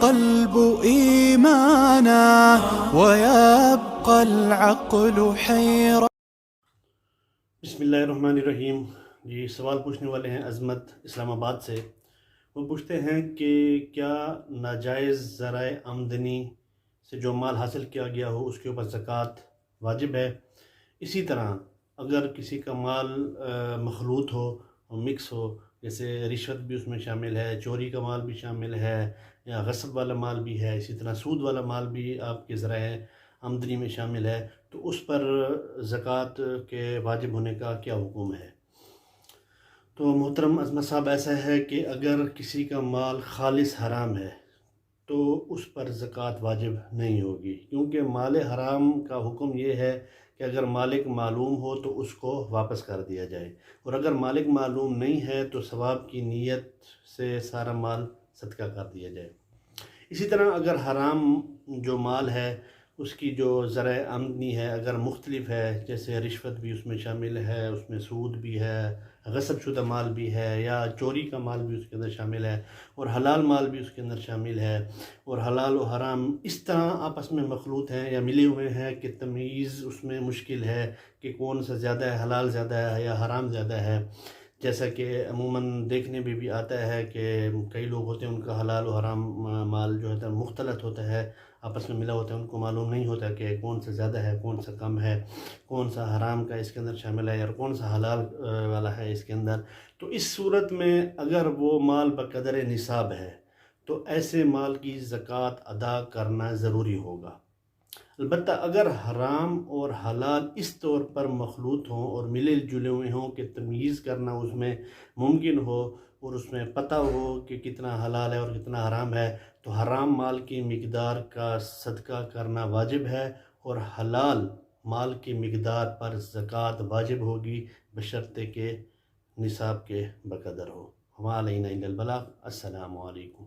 القلب إيمانا ويبقى العقل حيرا. بسم اللہ الرحمن الرحیم. جی سوال پوچھنے والے ہیں عظمت اسلام آباد سے. وہ پوچھتے ہیں کہ کیا ناجائز ذرائع آمدنی سے جو مال حاصل کیا گیا ہو اس کے اوپر زکوٰۃ واجب ہے؟ اسی طرح اگر کسی کا مال مخلوط ہو اور مکس ہو، جیسے رشوت بھی اس میں شامل ہے، چوری کا مال بھی شامل ہے، یا غصب والا مال بھی ہے، اسی طرح سود والا مال بھی آپ کے ذرائع آمدنی میں شامل ہے، تو اس پر زکوٰۃ کے واجب ہونے کا کیا حکم ہے؟ تو محترم عظمت صاحب، ایسا ہے کہ اگر کسی کا مال خالص حرام ہے تو اس پر زکوٰۃ واجب نہیں ہوگی، کیونکہ مال حرام کا حکم یہ ہے کہ اگر مالک معلوم ہو تو اس کو واپس کر دیا جائے، اور اگر مالک معلوم نہیں ہے تو ثواب کی نیت سے سارا مال صدقہ کر دیا جائے. اسی طرح اگر حرام جو مال ہے اس کی جو ذرائع آمدنی ہے اگر مختلف ہے، جیسے رشوت بھی اس میں شامل ہے، اس میں سود بھی ہے، غصب شدہ مال بھی ہے، یا چوری کا مال بھی اس کے اندر شامل ہے، اور حلال مال بھی اس کے اندر شامل ہے، اور حلال و حرام اس طرح آپس میں مخلوط ہیں یا ملے ہوئے ہیں کہ تمیز اس میں مشکل ہے کہ کون سا زیادہ ہے، حلال زیادہ ہے یا حرام زیادہ ہے. جیسا کہ عموماً دیکھنے میں بھی آتا ہے کہ کئی لوگ ہوتے ہیں ان کا حلال و حرام مال جو ہے مختلط ہوتا ہے، آپس میں ملا ہوتا ہے، ان کو معلوم نہیں ہوتا کہ کون سا زیادہ ہے، کون سا کم ہے، کون سا حرام کا اس کے اندر شامل ہے اور کون سا حلال والا ہے اس کے اندر. تو اس صورت میں اگر وہ مال بقدر نصاب ہے تو ایسے مال کی زکوٰۃ ادا کرنا ضروری ہوگا. البتہ اگر حرام اور حلال اس طور پر مخلوط ہوں اور ملے جلے ہوئے ہوں کہ تمیز کرنا اس میں ممکن ہو اور اس میں پتہ ہو کہ کتنا حلال ہے اور کتنا حرام ہے، تو حرام مال کی مقدار کا صدقہ کرنا واجب ہے اور حلال مال کی مقدار پر زکوٰۃ واجب ہوگی، بشرطے کہ نصاب کے بقدر ہو. وما علینا الا البلاغ. السلام علیکم.